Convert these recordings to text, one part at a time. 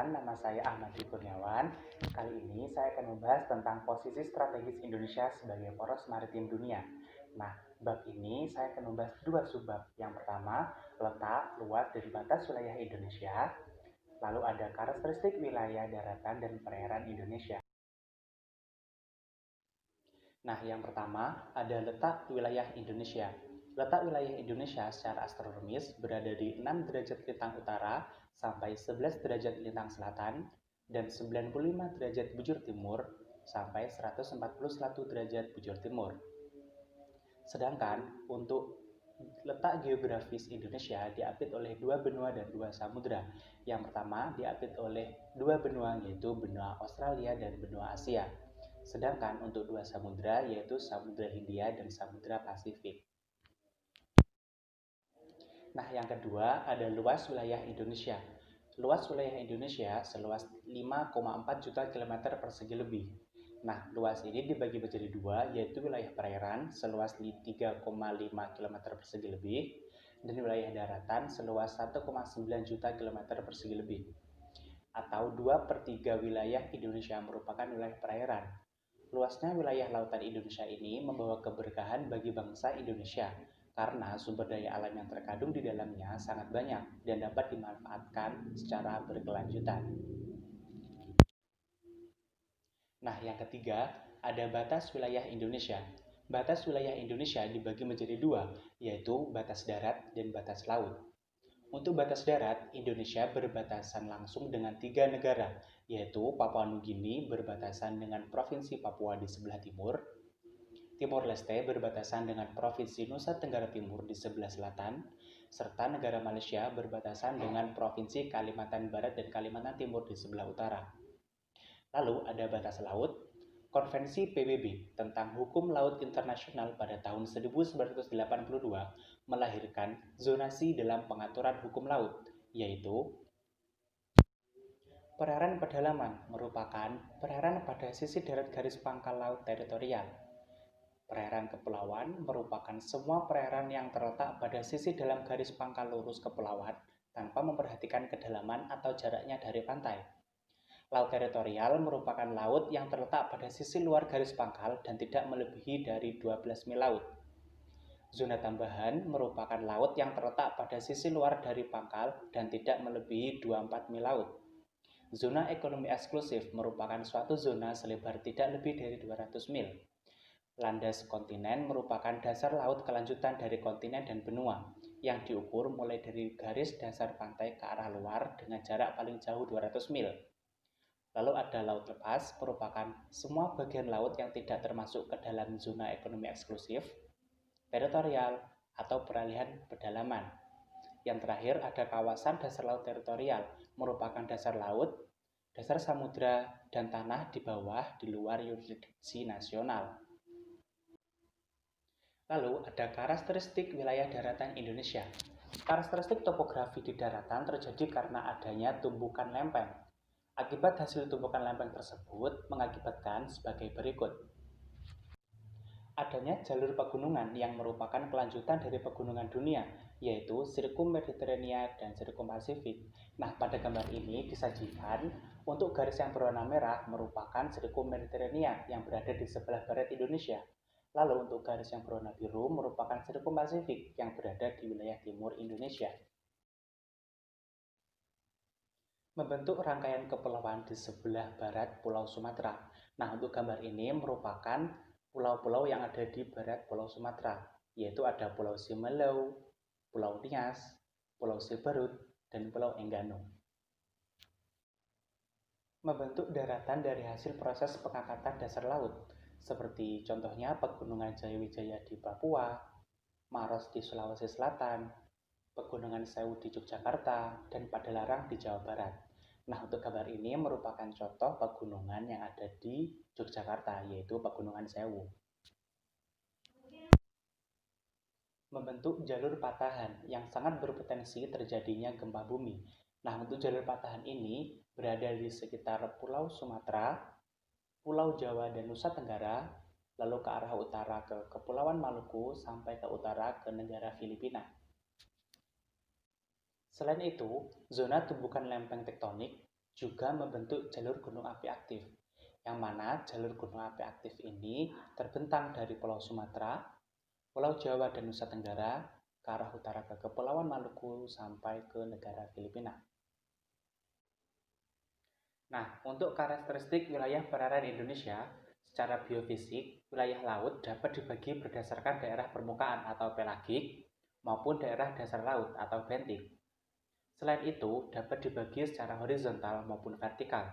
teman-teman, nama saya Ahmad Kurniawan. Kali ini saya akan membahas tentang posisi strategis Indonesia sebagai poros maritim dunia. Nah, bab ini saya akan membahas dua subbab. Yang pertama, letak, luas, dan batas wilayah Indonesia. Lalu ada karakteristik wilayah daratan dan perairan Indonesia. Nah, yang pertama ada letak wilayah Indonesia. Letak wilayah Indonesia secara astronomis berada di 6 derajat lintang utara sampai 11 derajat lintang selatan dan 95 derajat bujur timur sampai 141 derajat bujur timur. Sedangkan untuk letak geografis Indonesia diapit oleh dua benua dan dua samudra. Yang pertama diapit oleh dua benua, yaitu benua Australia dan benua Asia. Sedangkan untuk dua samudra, yaitu Samudra Hindia dan Samudra Pasifik. Nah, yang kedua ada luas wilayah Indonesia. Luas wilayah Indonesia seluas 5,4 juta km persegi lebih. Nah, luas ini dibagi menjadi dua, yaitu wilayah perairan seluas 3,5 km persegi lebih dan wilayah daratan seluas 1,9 juta km persegi lebih. Atau 2/3 wilayah Indonesia merupakan wilayah perairan. Luasnya wilayah lautan Indonesia ini membawa keberkahan bagi bangsa Indonesia karena sumber daya alam yang terkandung di dalamnya sangat banyak dan dapat dimanfaatkan secara berkelanjutan. Nah, yang ketiga, ada batas wilayah Indonesia. Batas wilayah Indonesia dibagi menjadi dua, yaitu batas darat dan batas laut. Untuk batas darat, Indonesia berbatasan langsung dengan 3 negara, yaitu Papua Nugini berbatasan dengan Provinsi Papua di sebelah timur, Timor Leste berbatasan dengan Provinsi Nusa Tenggara Timur di sebelah selatan, serta negara Malaysia berbatasan dengan Provinsi Kalimantan Barat dan Kalimantan Timur di sebelah utara. Lalu ada batas laut. Konvensi PBB tentang Hukum Laut Internasional pada tahun 1982 melahirkan zonasi dalam pengaturan hukum laut, yaitu perairan pedalaman merupakan perairan pada sisi darat garis pangkal laut teritorial. Perairan kepulauan merupakan semua perairan yang terletak pada sisi dalam garis pangkal lurus kepulauan tanpa memperhatikan kedalaman atau jaraknya dari pantai. Laut teritorial merupakan laut yang terletak pada sisi luar garis pangkal dan tidak melebihi dari 12 mil laut. Zona tambahan merupakan laut yang terletak pada sisi luar dari pangkal dan tidak melebihi 24 mil laut. Zona ekonomi eksklusif merupakan suatu zona selebar tidak lebih dari 200 mil. Landas kontinen merupakan dasar laut kelanjutan dari kontinen dan benua yang diukur mulai dari garis dasar pantai ke arah luar dengan jarak paling jauh 200 mil. Lalu ada laut lepas, merupakan semua bagian laut yang tidak termasuk ke dalam zona ekonomi eksklusif, teritorial, atau peralihan pedalaman. Yang terakhir ada kawasan dasar laut teritorial, merupakan dasar laut, dasar samudra, dan tanah di bawah di luar yurisdiksi nasional. Lalu ada karakteristik wilayah daratan Indonesia. Karakteristik topografi di daratan terjadi karena adanya tumbukan lempeng. Akibat hasil tumbukan lempeng tersebut mengakibatkan sebagai berikut. Adanya jalur pegunungan yang merupakan kelanjutan dari pegunungan dunia, yaitu Sirkum Mediterania dan Sirkum Pasifik. Nah, pada gambar ini disajikan untuk garis yang berwarna merah merupakan Sirkum Mediterania yang berada di sebelah barat Indonesia. Lalu untuk garis yang berwarna biru merupakan Sirkum Pasifik yang berada di wilayah timur Indonesia. Membentuk rangkaian kepulauan di sebelah barat Pulau Sumatera. Nah, untuk gambar ini merupakan pulau-pulau yang ada di barat Pulau Sumatera, yaitu ada Pulau Simelau, Pulau Nias, Pulau Siberut, dan Pulau Enggano. Membentuk daratan dari hasil proses pengangkatan dasar laut, seperti contohnya Pegunungan Jayawijaya di Papua, Maros di Sulawesi Selatan, Pegunungan Sewu di Yogyakarta, dan Padalarang di Jawa Barat. Nah, untuk gambar ini merupakan contoh pegunungan yang ada di Yogyakarta, yaitu Pegunungan Sewu. Membentuk jalur patahan yang sangat berpotensi terjadinya gempa bumi. Nah, untuk jalur patahan ini berada di sekitar Pulau Sumatera, Pulau Jawa dan Nusa Tenggara, lalu ke arah utara ke Kepulauan Maluku sampai ke utara ke negara Filipina. Selain itu, zona tumbukan lempeng tektonik juga membentuk jalur gunung api aktif, yang mana jalur gunung api aktif ini terbentang dari Pulau Sumatera, Pulau Jawa dan Nusa Tenggara ke arah utara ke Kepulauan Maluku sampai ke negara Filipina. Nah, untuk karakteristik wilayah perairan Indonesia, secara biofisik, wilayah laut dapat dibagi berdasarkan daerah permukaan atau pelagik maupun daerah dasar laut atau bentik. Selain itu, dapat dibagi secara horizontal maupun vertikal.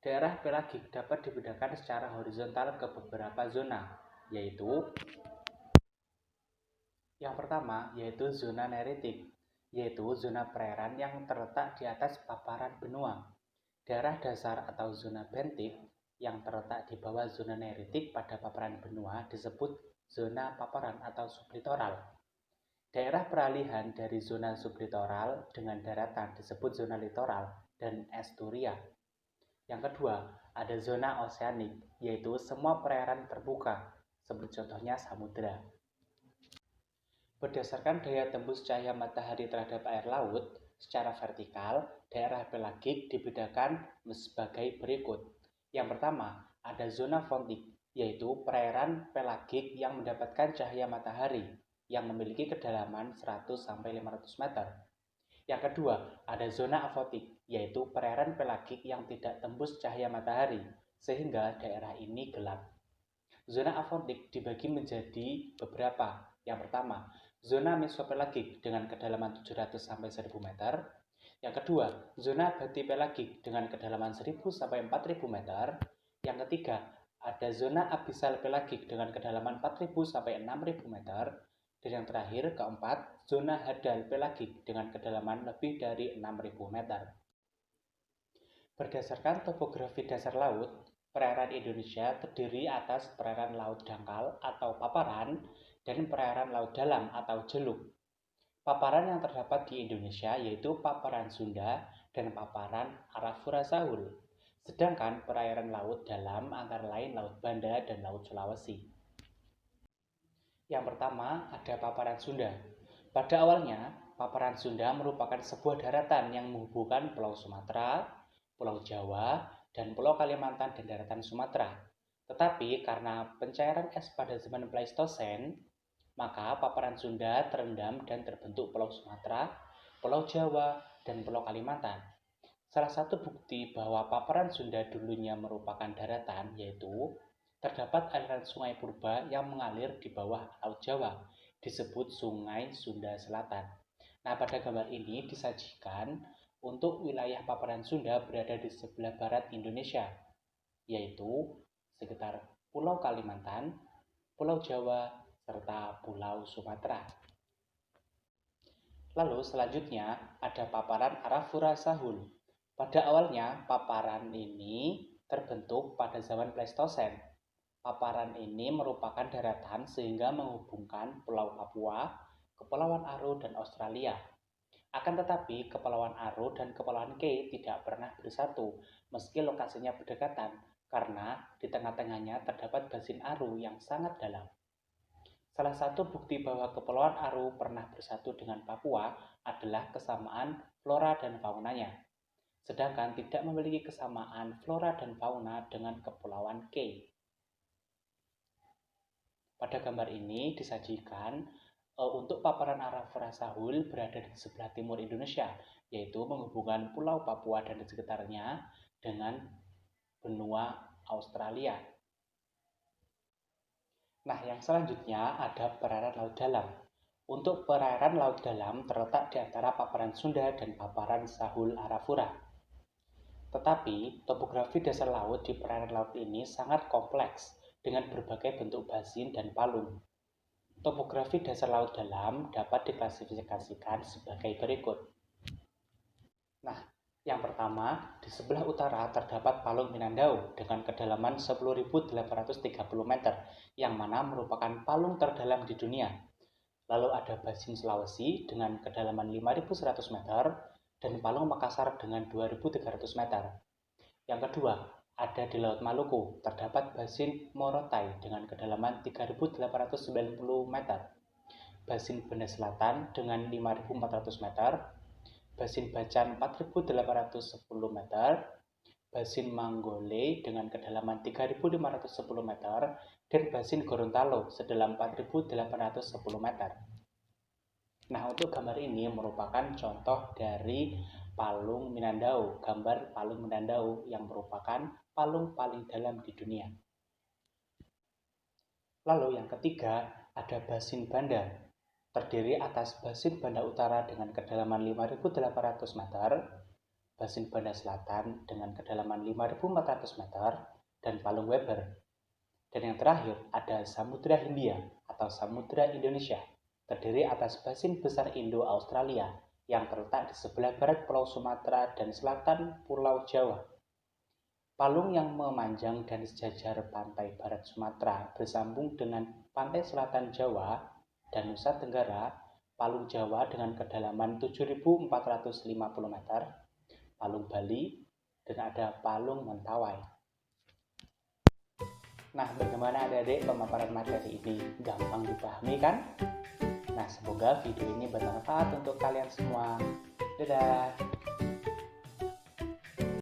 Daerah pelagik dapat dibedakan secara horizontal ke beberapa zona, yaitu yang pertama yaitu zona neritik, yaitu zona perairan yang terletak di atas paparan benua. Daerah dasar atau zona bentik yang terletak di bawah zona neritik pada paparan benua disebut zona paparan atau sublitoral. Daerah peralihan dari zona sublitoral dengan daratan disebut zona litoral dan esturia. Yang kedua, ada zona oseanik, yaitu semua perairan terbuka, seperti contohnya samudera. Berdasarkan daya tembus cahaya matahari terhadap air laut, secara vertikal, daerah pelagik dibedakan sebagai berikut. Yang pertama, ada zona fontik, yaitu perairan pelagik yang mendapatkan cahaya matahari yang memiliki kedalaman 100-500 meter. Yang kedua, ada zona afotik, yaitu perairan pelagik yang tidak tembus cahaya matahari, sehingga daerah ini gelap. Zona afotik dibagi menjadi beberapa. Yang pertama, zona mesopelagik dengan kedalaman 700-1000 meter. Yang kedua, zona batipelagik dengan kedalaman 1000-4000 meter. Yang ketiga, ada zona abisal pelagik dengan kedalaman 4000-6000 meter. Dan yang terakhir, keempat, zona hadal pelagik dengan kedalaman lebih dari 6000 meter. Berdasarkan topografi dasar laut, perairan Indonesia terdiri atas perairan laut dangkal atau paparan dan perairan laut dalam atau jeluk. Paparan yang terdapat di Indonesia yaitu paparan Sunda dan paparan Arafura Sahul. Sedangkan perairan laut dalam antara lain Laut Banda dan Laut Sulawesi. Yang pertama ada paparan Sunda. Pada awalnya, paparan Sunda merupakan sebuah daratan yang menghubungkan Pulau Sumatera, Pulau Jawa, dan Pulau Kalimantan dan daratan Sumatera. Tetapi karena pencairan es pada zaman Pleistosen, maka paparan Sunda terendam dan terbentuk Pulau Sumatera, Pulau Jawa, dan Pulau Kalimantan. Salah satu bukti bahwa paparan Sunda dulunya merupakan daratan yaitu terdapat aliran sungai purba yang mengalir di bawah Laut Jawa, disebut Sungai Sunda Selatan. Nah, pada gambar ini disajikan untuk wilayah paparan Sunda berada di sebelah barat Indonesia, yaitu sekitar Pulau Kalimantan, Pulau Jawa, serta Pulau Sumatera. Lalu selanjutnya ada paparan Arafura Sahul. Pada awalnya paparan ini terbentuk pada zaman Pleistosen. Paparan ini merupakan daratan sehingga menghubungkan Pulau Papua, Kepulauan Aru, dan Australia. Akan tetapi Kepulauan Aru dan Kepulauan Kei tidak pernah bersatu meski lokasinya berdekatan karena di tengah-tengahnya terdapat basin Aru yang sangat dalam. Salah satu bukti bahwa Kepulauan Aru pernah bersatu dengan Papua adalah kesamaan flora dan faunanya, sedangkan tidak memiliki kesamaan flora dan fauna dengan Kepulauan Kei. Pada gambar ini disajikan untuk paparan Arafura Sahul berada di sebelah timur Indonesia, yaitu menghubungkan Pulau Papua dan sekitarnya dengan benua Australia. Nah, yang selanjutnya ada perairan laut dalam. Untuk perairan laut dalam terletak di antara paparan Sunda dan paparan Sahul Arafura. Tetapi, topografi dasar laut di perairan laut ini sangat kompleks dengan berbagai bentuk basin dan palung. Topografi dasar laut dalam dapat diklasifikasikan sebagai berikut. Nah, yang pertama, di sebelah utara terdapat Palung Minandau dengan kedalaman 10.830 meter, yang mana merupakan palung terdalam di dunia. Lalu ada Basin Sulawesi dengan kedalaman 5.100 meter, dan Palung Makassar dengan 2.300 meter. Yang kedua, ada di Laut Maluku, terdapat Basin Morotai dengan kedalaman 3.890 meter, Basin Banda Selatan dengan 5.400 meter, Basin Bacan 4.810 meter, Basin Manggole dengan kedalaman 3.510 meter, dan Basin Gorontalo sedalam 4.810 meter. Nah, untuk gambar ini merupakan contoh dari palung Minangkabau, gambar palung Minangkabau yang merupakan palung paling dalam di dunia. Lalu yang ketiga ada Basin Banda, terdiri atas Basin Banda Utara dengan kedalaman 5.800 meter, Basin Banda Selatan dengan kedalaman 5.400 meter, dan Palung Weber. Dan yang terakhir ada Samudra Hindia atau Samudra Indonesia, terdiri atas Basin Besar Indo-Australia yang terletak di sebelah barat Pulau Sumatera dan selatan Pulau Jawa. Palung yang memanjang dan sejajar pantai barat Sumatera bersambung dengan pantai selatan Jawa dan Nusa Tenggara, Palung Jawa dengan kedalaman 7.450 meter, Palung Bali, dan ada Palung Mentawai. Nah, bagaimana adik-adik pemaparan materi ini? Gampang dipahami kan? Nah, semoga video ini bermanfaat untuk kalian semua. Dadah!